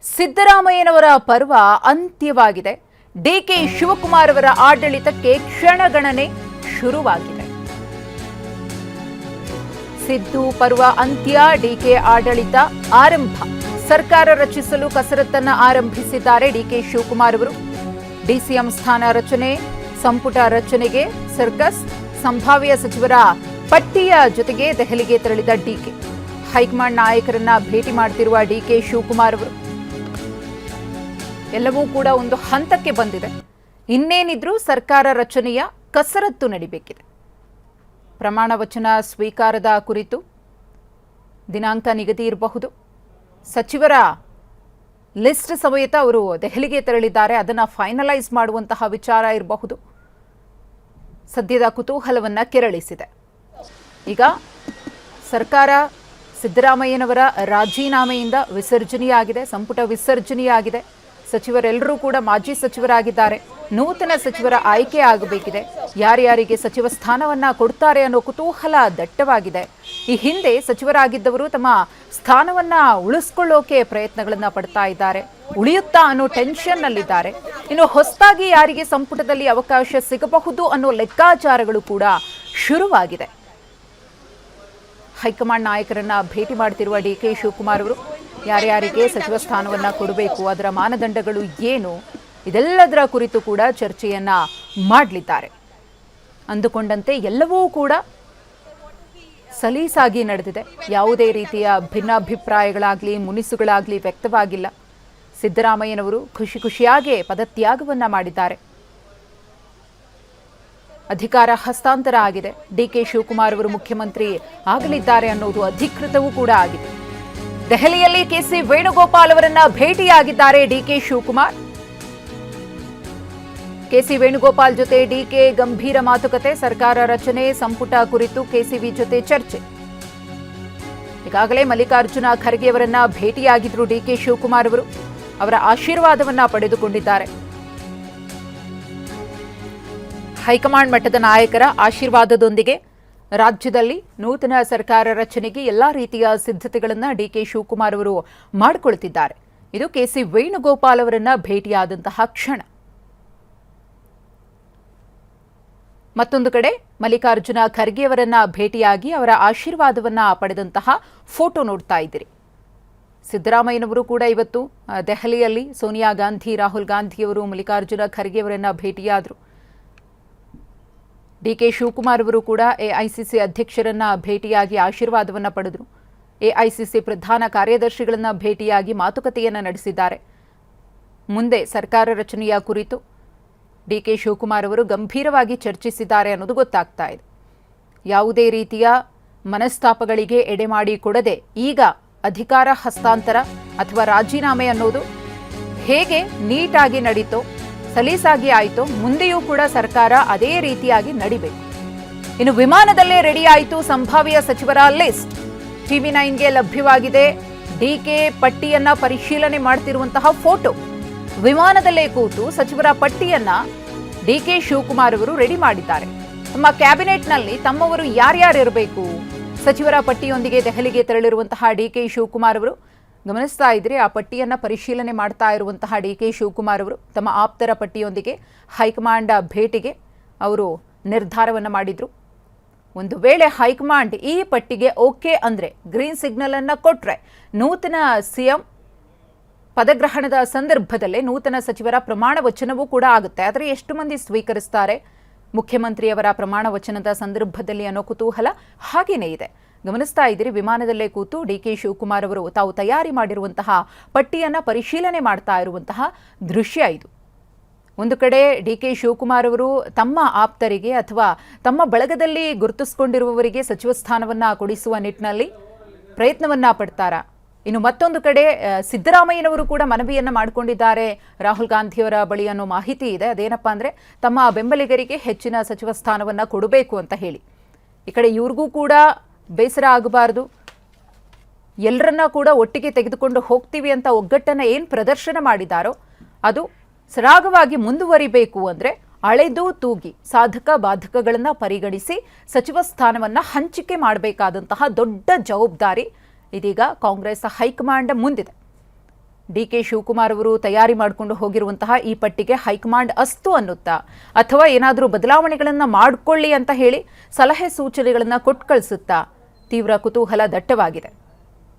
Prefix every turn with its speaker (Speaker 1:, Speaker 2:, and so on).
Speaker 1: ಸಿದ್ದರಾಮಯ್ಯನವರ ಪರ್ವ ಅಂತ್ಯವಾಗಿದೆ. ಡಿಕೆ ಶಿವಕುಮಾರ್ ಅವರ ಆಡಳಿತಕ್ಕೆ ಕ್ಷಣಗಣನೆ ಶುರುವಾಗಿದೆ. ಸಿದ್ದು ಪರ್ವ ಅಂತ್ಯ, ಡಿಕೆ ಆಡಳಿತ ಆರಂಭ. ಸರ್ಕಾರ ರಚಿಸಲು ಕಸರತ್ತನ್ನು ಆರಂಭಿಸಿದ್ದಾರೆ ಡಿಕೆ ಶಿವಕುಮಾರ್ ಅವರು. ಡಿಸಿಎಂ ಸ್ಥಾನ ರಚನೆ, ಸಂಪುಟ ರಚನೆಗೆ ಸರ್ಕಸ್, ಸಂಭಾವ್ಯ ಸಚಿವರ ಪಟ್ಟಿಯ ಜೊತೆಗೆ ದೆಹಲಿಗೆ ತೆರಳಿದ ಡಿಕೆ. ಹೈಕಮಾಂಡ್ ನಾಯಕರನ್ನ ಭೇಟಿ ಮಾಡುತ್ತಿರುವ ಡಿಕೆ ಶಿವಕುಮಾರ್ ಅವರು. ಎಲ್ಲವೂ ಕೂಡ ಒಂದು ಹಂತಕ್ಕೆ ಬಂದಿದೆ. ಇನ್ನೇನಿದ್ರೂ ಸರ್ಕಾರ ರಚನೆಯ ಕಸರತ್ತು ನಡಿಬೇಕಿದೆ. ಪ್ರಮಾಣ ವಚನ ಸ್ವೀಕಾರದ ಕುರಿತು ದಿನಾಂಕ ನಿಗದಿ ಇರಬಹುದು. ಸಚಿವರ ಲಿಸ್ಟ್ ಸಮೇತ ಅವರು ದೆಹಲಿಗೆ ತೆರಳಿದ್ದಾರೆ. ಅದನ್ನು ಫೈನಲೈಸ್ ಮಾಡುವಂತಹ ವಿಚಾರ ಇರಬಹುದು. ಸದ್ಯದ ಕುತೂಹಲವನ್ನ ಕೆರಳಿಸಿದೆ. ಈಗ ಸರ್ಕಾರ ಸಿದ್ದರಾಮಯ್ಯನವರ ರಾಜೀನಾಮೆಯಿಂದ ವಿಸರ್ಜನೆಯಾಗಿದೆ, ಸಂಪುಟ ವಿಸರ್ಜನೆಯಾಗಿದೆ. ಸಚಿವರೆಲ್ಲರೂ ಕೂಡ ಮಾಜಿ ಸಚಿವರಾಗಿದ್ದಾರೆ. ನೂತನ ಸಚಿವರ ಆಯ್ಕೆ ಆಗಬೇಕಿದೆ. ಯಾರ್ಯಾರಿಗೆ ಸಚಿವ ಸ್ಥಾನವನ್ನ ಕೊಡ್ತಾರೆ ಅನ್ನೋ ಕುತೂಹಲ ದಟ್ಟವಾಗಿದೆ. ಈ ಹಿಂದೆ ಸಚಿವರಾಗಿದ್ದವರು ತಮ್ಮ ಸ್ಥಾನವನ್ನ ಉಳಿಸ್ಕೊಳ್ಳೋಕೆ ಪ್ರಯತ್ನಗಳನ್ನ ಪಡ್ತಾ ಇದ್ದಾರೆ. ಉಳಿಯುತ್ತಾ ಅನ್ನೋ ಟೆನ್ಷನ್ ನಲ್ಲಿದ್ದಾರೆ. ಇನ್ನು ಹೊಸದಾಗಿ ಯಾರಿಗೆ ಸಂಪುಟದಲ್ಲಿ ಅವಕಾಶ ಸಿಗಬಹುದು ಅನ್ನೋ ಲೆಕ್ಕಾಚಾರಗಳು ಕೂಡ ಶುರುವಾಗಿದೆ. ಹೈಕಮಾಂಡ್ ನಾಯಕರನ್ನ ಭೇಟಿ ಮಾಡ್ತಿರುವ ಡಿಕೆ ಶಿವಕುಮಾರ್ ಅವರು ಯಾರ್ಯಾರಿಗೆ ಸಚಿವ ಸ್ಥಾನವನ್ನ ಕೊಡಬೇಕು, ಅದರ ಮಾನದಂಡಗಳು ಏನು, ಇದೆಲ್ಲದರ ಕುರಿತು ಕೂಡ ಚರ್ಚೆಯನ್ನ ಮಾಡಲಿದ್ದಾರೆ. ಅಂದುಕೊಂಡಂತೆ ಎಲ್ಲವೂ ಕೂಡ ಸಲೀಸಾಗಿ ನಡೆದಿದೆ. ಯಾವುದೇ ರೀತಿಯ ಭಿನ್ನಾಭಿಪ್ರಾಯಗಳಾಗಲಿ ಮುನಿಸುಗಳಾಗಲಿ ವ್ಯಕ್ತವಾಗಿಲ್ಲ. ಸಿದ್ದರಾಮಯ್ಯನವರು ಖುಷಿಯಾಗಿ ಪದತ್ಯಾಗವನ್ನ ಮಾಡಿದ್ದಾರೆ. ಅಧಿಕಾರ ಹಸ್ತಾಂತರ ಆಗಿದೆ. ಡಿಕೆ ಶಿವಕುಮಾರ್ ಅವರು ಮುಖ್ಯಮಂತ್ರಿ ಆಗಲಿದ್ದಾರೆ ಅನ್ನೋದು ಅಧಿಕೃತವೂ ಕೂಡ ಆಗಿದೆ. ದೆಹಲಿಯಲ್ಲಿ ಕೆಸಿ ವೇಣುಗೋಪಾಲ್ ಅವರನ್ನ ಭೇಟಿಯಾಗಿದ್ದಾರೆ ಡಿಕೆ ಶಿವಕುಮಾರ್. ಕೆಸಿ ವೇಣುಗೋಪಾಲ್ ಜೊತೆ ಡಿಕೆ ಗಂಭೀರ ಮಾತುಕತೆ. ಸರ್ಕಾರ ರಚನೆ, ಸಂಪುಟ ಕುರಿತು ಕೆಸಿವಿ ಜೊತೆ ಚರ್ಚೆ. ಈಗಾಗಲೇ ಮಲ್ಲಿಕಾರ್ಜುನ ಖರ್ಗೆ ಅವರನ್ನ ಭೇಟಿಯಾಗಿದ್ರು ಡಿಕೆ ಶಿವಕುಮಾರ್ ಅವರು. ಅವರ ಆಶೀರ್ವಾದವನ್ನ ಪಡೆದುಕೊಂಡಿದ್ದಾರೆ. ಹೈಕಮಾಂಡ್ ಮಟ್ಟದ ನಾಯಕರ ಆಶೀರ್ವಾದದೊಂದಿಗೆ ರಾಜ್ಯದಲ್ಲಿ ನೂತನ ಸರ್ಕಾರ ರಚನೆಗೆ ಎಲ್ಲಾ ರೀತಿಯ ಸಿದ್ಧತೆಗಳನ್ನು ಡಿಕೆ ಶಿವಕುಮಾರ್ ಅವರು ಮಾಡಿಕೊಳ್ತಿದ್ದಾರೆ. ಇದು ಕೆಸಿ ವೇಣುಗೋಪಾಲ್ ಅವರನ್ನ ಭೇಟಿಯಾದಂತಹ ಕ್ಷಣ. ಮತ್ತೊಂದು ಕಡೆ ಮಲ್ಲಿಕಾರ್ಜುನ ಖರ್ಗೆ ಅವರನ್ನ ಭೇಟಿಯಾಗಿ ಅವರ ಆಶೀರ್ವಾದವನ್ನ ಪಡೆದಂತಹ ಫೋಟೋ ನೋಡ್ತಾ ಇದ್ದೀರಿ. ಸಿದ್ದರಾಮಯ್ಯನವರು ಕೂಡ ಇವತ್ತು ದೆಹಲಿಯಲ್ಲಿ ಸೋನಿಯಾ ಗಾಂಧಿ, ರಾಹುಲ್ ಗಾಂಧಿಯವರು ಮಲ್ಲಿಕಾರ್ಜುನ ಖರ್ಗೆ ಅವರನ್ನ ಭೇಟಿಯಾದರು. ಡಿಕೆ ಶಿವಕುಮಾರ್ ಅವರು ಕೂಡ ಎಐಸಿಸಿ ಅಧ್ಯಕ್ಷರನ್ನ ಭೇಟಿಯಾಗಿ ಆಶೀರ್ವಾದವನ್ನ ಪಡೆದರು. ಎಐಸಿಸಿ ಪ್ರಧಾನ ಕಾರ್ಯದರ್ಶಿಗಳನ್ನ ಭೇಟಿಯಾಗಿ ಮಾತುಕತೆಯನ್ನ ನಡೆಸಿದ್ದಾರೆ. ಮುಂದೆ ಸರ್ಕಾರ ರಚನೆಯ ಕುರಿತು ಡಿಕೆ ಶಿವಕುಮಾರ್ ಅವರು ಗಂಭೀರವಾಗಿ ಚರ್ಚಿಸಿದ್ದಾರೆ ಅನ್ನೋದು ಗೊತ್ತಾಗ್ತಾ ಇದೆ. ಯಾವುದೇ ರೀತಿಯ ಮನಸ್ತಾಪಗಳಿಗೆ ಎಡೆಮಾಡಿ ಕೊಡದೆ ಈಗ ಅಧಿಕಾರ ಹಸ್ತಾಂತರ ಅಥವಾ ರಾಜೀನಾಮೆ ಅನ್ನೋದು ಹೇಗೆ ನೀಟಾಗಿ ನಡೀತೋ, ಸಲೀಸಾಗಿ ಆಯಿತು, ಮುಂದೆಯೂ ಕೂಡ ಸರ್ಕಾರ ಅದೇ ರೀತಿಯಾಗಿ ನಡಿಬೇಕು. ಇನ್ನು ವಿಮಾನದಲ್ಲೇ ರೆಡಿ ಆಯಿತು ಸಂಭಾವ್ಯ ಸಚಿವರ ಲಿಸ್ಟ್. ಟಿವಿ9ಗೆ ಲಭ್ಯವಾಗಿದೆ. ಡಿಕೆ ಪಟ್ಟಿಯನ್ನ ಪರಿಶೀಲನೆ ಮಾಡ್ತಿರುವಂತಹ ಫೋಟೋ. ವಿಮಾನದಲ್ಲೇ ಕೂತು ಸಚಿವರ ಪಟ್ಟಿಯನ್ನ ಡಿಕೆ ಶಿವಕುಮಾರ್ ಅವರು ರೆಡಿ ಮಾಡಿದ್ದಾರೆ. ತಮ್ಮ ಕ್ಯಾಬಿನೆಟ್ನಲ್ಲಿ ತಮ್ಮವರು ಯಾರ್ಯಾರಿರಬೇಕು, ಸಚಿವರ ಪಟ್ಟಿಯೊಂದಿಗೆ ದೆಹಲಿಗೆ ತೆರಳಿರುವಂತಹ ಡಿಕೆ ಶಿವಕುಮಾರ್ ಅವರು ಗಮನಿಸ್ತಾ ಇದ್ರೆ ಆ ಪಟ್ಟಿಯನ್ನ ಪರಿಶೀಲನೆ ಮಾಡ್ತಾ ಇರುವಂತಹ ಡಿಕೆ ಶಿವಕುಮಾರ್ ಅವರು ತಮ್ಮ ಆಪ್ತರ ಪಟ್ಟಿಯೊಂದಿಗೆ ಹೈಕಮಾಂಡ್ ಭೇಟಿಗೆ ಅವರು ನಿರ್ಧಾರವನ್ನ ಮಾಡಿದ್ರು. ಒಂದು ವೇಳೆ ಹೈಕಮಾಂಡ್ ಈ ಪಟ್ಟಿಗೆ ಓಕೆ ಅಂದ್ರೆ, ಗ್ರೀನ್ ಸಿಗ್ನಲ್ ಅನ್ನ ಕೊಟ್ರೆ, ನೂತನ ಸಿಎಂ ಪದಗ್ರಹಣದ ಸಂದರ್ಭದಲ್ಲೇ ನೂತನ ಸಚಿವರ ಪ್ರಮಾಣ ವಚನವೂ ಕೂಡ ಆಗುತ್ತೆ. ಆದರೆ ಎಷ್ಟು ಮಂದಿ ಸ್ವೀಕರಿಸ್ತಾರೆ ಮುಖ್ಯಮಂತ್ರಿಯವರ ಪ್ರಮಾಣ ವಚನದ ಸಂದರ್ಭದಲ್ಲಿ ಅನ್ನೋ ಕುತೂಹಲ ಹಾಗೇನೇ ಇದೆ. ಗಮನಿಸ್ತಾ ಇದ್ದೀರಿ, ವಿಮಾನದಲ್ಲೇ ಕೂತು ಡಿಕೆ ಶಿವಕುಮಾರ್ ಅವರು ತಾವು ತಯಾರಿ ಮಾಡಿರುವಂತಹ ಪಟ್ಟಿಯನ್ನ ಪರಿಶೀಲನೆ ಮಾಡ್ತಾ ಇರುವಂತಹ ದೃಶ್ಯ ಇದು. ಒಂದು ಕಡೆ ಡಿಕೆ ಶಿವಕುಮಾರ್ ಅವರು ತಮ್ಮ ಆಪ್ತರಿಗೆ ಅಥವಾ ತಮ್ಮ ಬಳಗದಲ್ಲಿ ಗುರುತಿಸಿಕೊಂಡಿರುವವರಿಗೆ ಸಚಿವ ಸ್ಥಾನವನ್ನ ಕೊಡಿಸುವ ನಿಟ್ಟಿನಲ್ಲಿ ಪ್ರಯತ್ನವನ್ನ ಪಡ್ತಾರ. ಇನ್ನು ಮತ್ತೊಂದು ಕಡೆ ಸಿದ್ದರಾಮಯ್ಯನವರು ಕೂಡ ಮನವಿಯನ್ನ ಮಾಡಿಕೊಂಡಿದ್ದಾರೆ ರಾಹುಲ್ ಗಾಂಧಿಯವರ ಬಳಿ ಅನ್ನೋ ಮಾಹಿತಿ ಇದೆ. ಅದೇನಪ್ಪ ಅಂದ್ರೆ, ತಮ್ಮ ಬೆಂಬಲಿಗರಿಗೆ ಹೆಚ್ಚಿನ ಸಚಿವ ಸ್ಥಾನವನ್ನ ಕೊಡಬೇಕು ಅಂತ ಹೇಳಿ. ಈ ಕಡೆ ಇವ್ರಿಗೂ ಕೂಡ ಬೇಸರ ಆಗಬಾರದು, ಎಲ್ಲರನ್ನ ಕೂಡ ಒಟ್ಟಿಗೆ ತೆಗೆದುಕೊಂಡು ಹೋಗ್ತೀವಿ ಅಂತ ಒಗ್ಗಟ್ಟನ್ನ ಏನು ಪ್ರದರ್ಶನ ಮಾಡಿದಾರೋ ಅದು ಸರಾಗವಾಗಿ ಮುಂದುವರಿಬೇಕು ಅಂದ್ರೆ ಅಳೆದು ತೂಗಿ ಸಾಧಕ ಬಾಧಕಗಳನ್ನ ಪರಿಗಣಿಸಿ ಸಚಿವ ಸ್ಥಾನವನ್ನ ಹಂಚಿಕೆ ಮಾಡಬೇಕಾದಂತಹ ದೊಡ್ಡ ಜವಾಬ್ದಾರಿ ಇದೀಗ ಕಾಂಗ್ರೆಸ್ ಹೈಕಮಾಂಡ್ ಮುಂದಿದೆ. ಡಿ.ಕೆ. ಶಿವಕುಮಾರ್ ಅವರು ತಯಾರಿ ಮಾಡಿಕೊಂಡು ಹೋಗಿರುವಂತಹ ಈ ಪಟ್ಟಿಗೆ ಹೈಕಮಾಂಡ್ ಅಸ್ತು ಅನ್ನುತ್ತಾ ಅಥವಾ ಏನಾದರೂ ಬದಲಾವಣೆಗಳನ್ನು ಮಾಡಿಕೊಳ್ಳಿ ಅಂತ ಹೇಳಿ ಸಲಹೆ ಸೂಚನೆಗಳನ್ನು ಕೊಟ್ಟು ಕಳಿಸುತ್ತಾ ತೀವ್ರ ಕುತೂಹಲ ದಟ್ಟವಾಗಿದೆ.